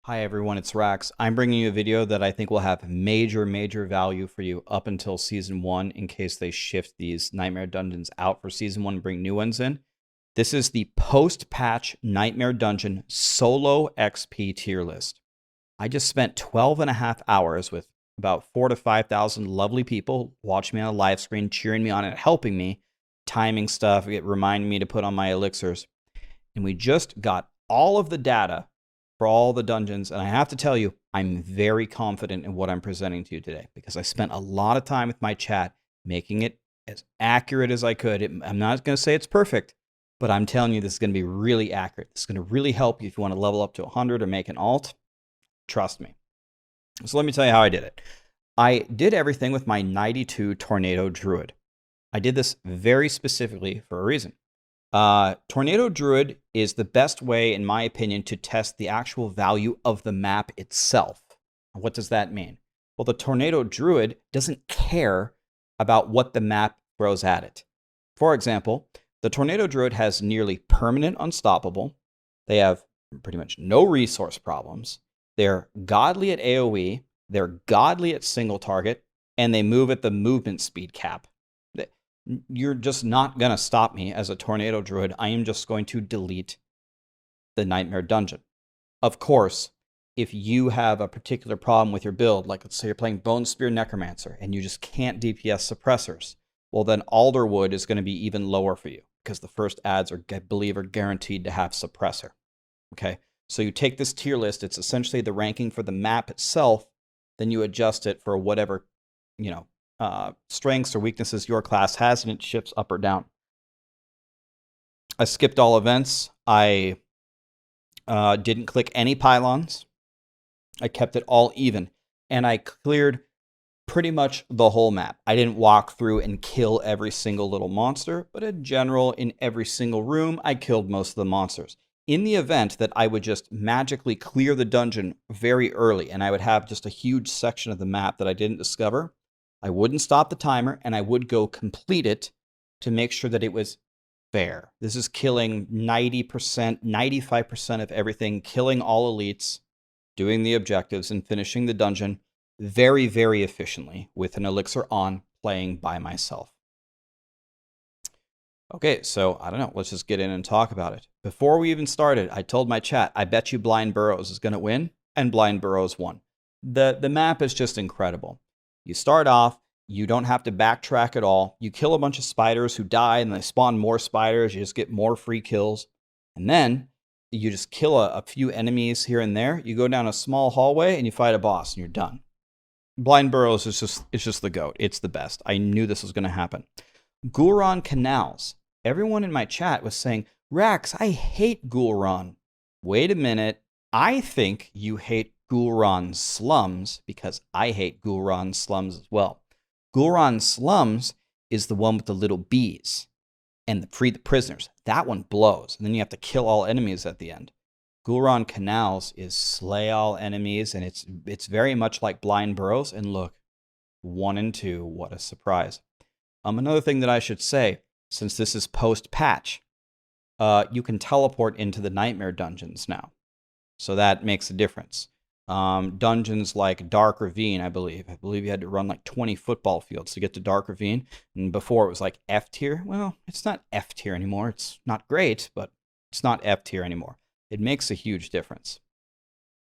Hi everyone, it's Rax. I'm bringing you a video that I think will have major value for you up until Season 1 in case they shift these Nightmare Dungeons out for Season 1 and bring new ones in. This is the post-patch Nightmare Dungeon solo XP tier list. I just spent 12 and a half hours with about 4,000 to 5,000 lovely people watching me on a live screen, cheering me on and helping me, timing stuff, reminding me to put on my elixirs. And we just got all of the data for all the dungeons. And I have to tell you, I'm very confident in what I'm presenting to you today because I spent a lot of time with my chat making it as accurate as I could. I'm not going to say it's perfect, but I'm telling you this is going to be really accurate. This is going to really help you if you want to level up to 100 or make an alt. Trust me. So let me tell you how I did it. I did everything with my 92 Tornado Druid. I did this very specifically for a reason. Tornado Druid is the best way, in my opinion, to test the actual value of the map itself. What does that mean? Well, the Tornado Druid doesn't care about what the map throws at it. For example, the Tornado Druid has nearly permanent unstoppable. They have pretty much no resource problems. They're godly at AoE. They're godly at single target. And they move at the movement speed cap. You're just not going to stop me as a Tornado Druid. I am just going to delete the Nightmare Dungeon. Of course, if you have a particular problem with your build, like let's say you're playing Bone Spear Necromancer and you just can't DPS suppressors, well then Alderwood is going to be even lower for you because the first ads are, I believe, are guaranteed to have suppressor. Okay, so you take this tier list, it's essentially the ranking for the map itself, then you adjust it for whatever, strengths or weaknesses your class has, and it shifts up or down. I skipped all events. I didn't click any pylons. I kept it all even, and I cleared pretty much the whole map. I didn't walk through and kill every single little monster, but in general, in every single room, I killed most of the monsters. In the event that I would just magically clear the dungeon very early, and I would have just a huge section of the map that I didn't discover, I wouldn't stop the timer, and I would go complete it to make sure that it was fair. This is killing 90%, 95% of everything, killing all elites, doing the objectives, and finishing the dungeon very efficiently with an elixir on, playing by myself. Okay, so I don't know. Let's just get in and talk about it. Before we even started, I told my chat, I bet you Blind Burrows is going to win, and Blind Burrows won. The map is just incredible. You start off, you don't have to backtrack at all. You kill a bunch of spiders who die, and they spawn more spiders. You just get more free kills. And then you just kill a few enemies here and there. You go down a small hallway, and you fight a boss, and you're done. Blind Burrows is just the GOAT. It's the best. I knew this was going to happen. Gul'ran Canals. Everyone in my chat was saying, Rax, I hate Gul'ran. Wait a minute. I think you hate Gul'ran Slums because I hate Gul'ran Slums as well. Gul'ran Slums is the one with the little bees and free the prisoners. That one blows, and then you have to kill all enemies at the end. Gul'ran Canals is slay all enemies, and it's very much like Blind Burrows. And look, 1 and 2, what a surprise. Another thing that I should say, since this is post-patch, you can teleport into the Nightmare Dungeons now. So that makes a difference. Dungeons like Dark Ravine, I believe you had to run like 20 football fields to get to Dark Ravine. And before it was like F tier. Well, it's not F tier anymore. It's not great, but it's not F tier anymore. It makes a huge difference.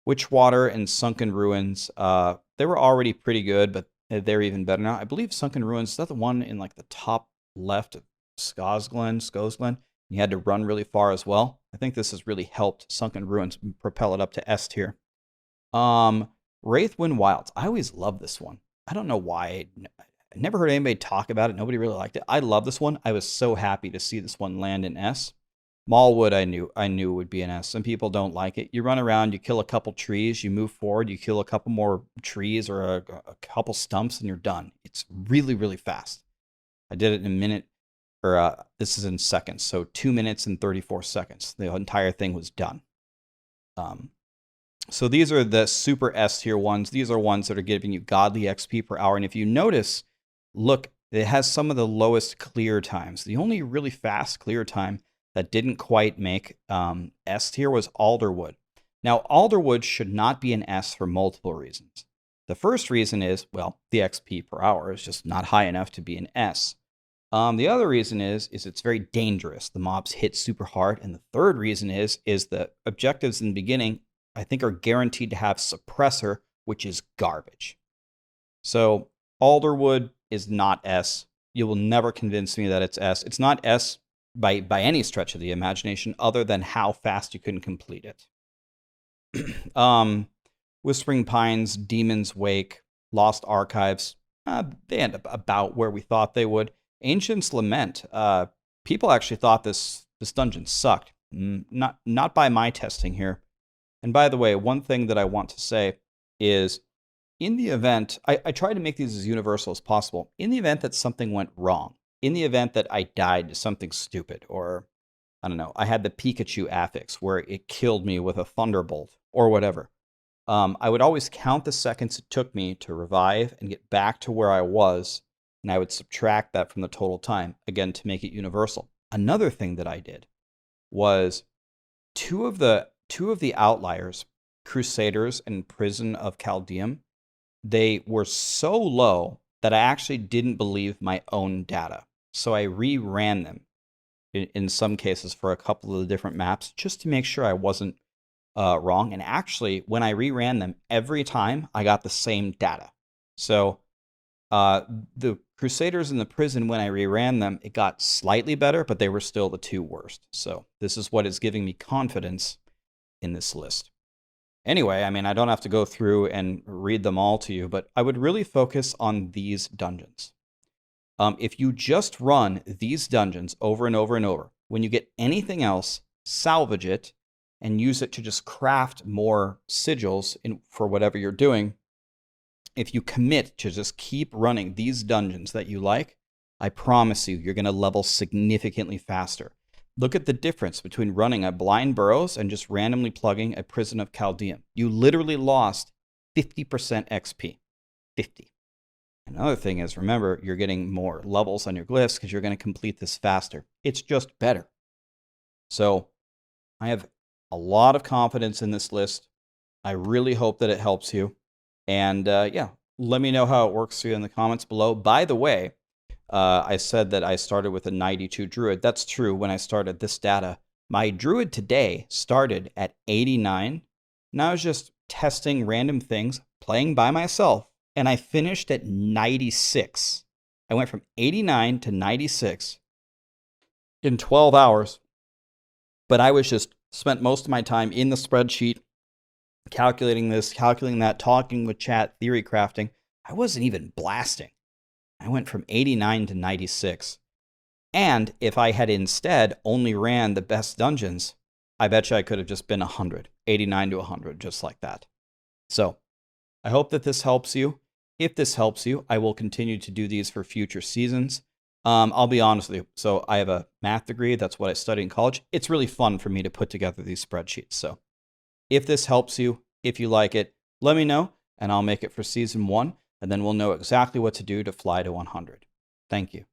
Witchwater and Sunken Ruins, they were already pretty good, but they're even better now. I believe Sunken Ruins, is that the one in like the top left of Skosglen? You had to run really far as well. I think this has really helped Sunken Ruins propel it up to S tier. Wraithwind Wilds. I always love this one. I don't know why. I never heard anybody talk about it. Nobody really liked it. I love this one. I was so happy to see this one land in S. Mallwood, I knew would be an S. Some people don't like it. You run around, you kill a couple trees, you move forward, you kill a couple more trees or a couple stumps, and you're done. It's really fast. I did it in a minute, or this is in seconds, so 2 minutes and 34 seconds. The entire thing was done. So these are the super S tier ones. These are ones that are giving you godly XP per hour. And if you notice, look, it has some of the lowest clear times. The only really fast clear time that didn't quite make S tier was Alderwood. Now, Alderwood should not be an S for multiple reasons. The first reason is, well, the XP per hour is just not high enough to be an S. The other reason is it's very dangerous. The mobs hit super hard. And the third reason is the objectives in the beginning, I think, are guaranteed to have suppressor, which is garbage. So Alderwood is not S. You will never convince me that it's S. It's not S by any stretch of the imagination other than how fast you couldn't complete it. Whispering Pines, Demon's Wake, Lost Archives, they end up about where we thought they would. Ancient's Lament, people actually thought this dungeon sucked. Not by my testing here. And by the way, one thing that I want to say is, in the event, I try to make these as universal as possible. In the event that something went wrong, in the event that I died to something stupid, or, I don't know, I had the Pikachu affix where it killed me with a thunderbolt, or whatever, I would always count the seconds it took me to revive and get back to where I was, and I would subtract that from the total time, again, to make it universal. Another thing that I did was two of the outliers, Crusaders and Prison of Chaldeum, they were so low that I actually didn't believe my own data. So I reran them in some cases for a couple of the different maps just to make sure I wasn't wrong. And actually, when I reran them, every time I got the same data. So the Crusaders and the Prison, when I reran them, it got slightly better, but they were still the two worst. So this is what is giving me confidence in this list. Anyway, I mean, I don't have to go through and read them all to you, but I would really focus on these dungeons. If you just run these dungeons over and over and over, when you get anything else, salvage it and use it to just craft more sigils for whatever you're doing. If you commit to just keep running these dungeons that you like, I promise you're going to level significantly faster. Look at the difference between running a Blind Burrows and just randomly plugging a Prison of Chaldeum. You literally lost 50% XP. 50. Another thing is, remember, you're getting more levels on your glyphs because you're going to complete this faster. It's just better. So I have a lot of confidence in this list. I really hope that it helps you. And yeah, let me know how it works for you in the comments below. By the way, I said that I started with a 92 Druid. That's true. When I started this data, my Druid today started at 89. And I was just testing random things, playing by myself, and I finished at 96. I went from 89 to 96 in 12 hours. But I was just spent most of my time in the spreadsheet, calculating this, calculating that, talking with chat, theory crafting. I wasn't even blasting. I went from 89 to 96. And if I had instead only ran the best dungeons, I bet you I could have just been 100, 89 to 100, just like that. So I hope that this helps you. If this helps you, I will continue to do these for future seasons. I'll be honest with you. So I have a math degree. That's what I studied in college. It's really fun for me to put together these spreadsheets. So if this helps you, if you like it, let me know, and I'll make it for season 1. And then we'll know exactly what to do to fly to 100. Thank you.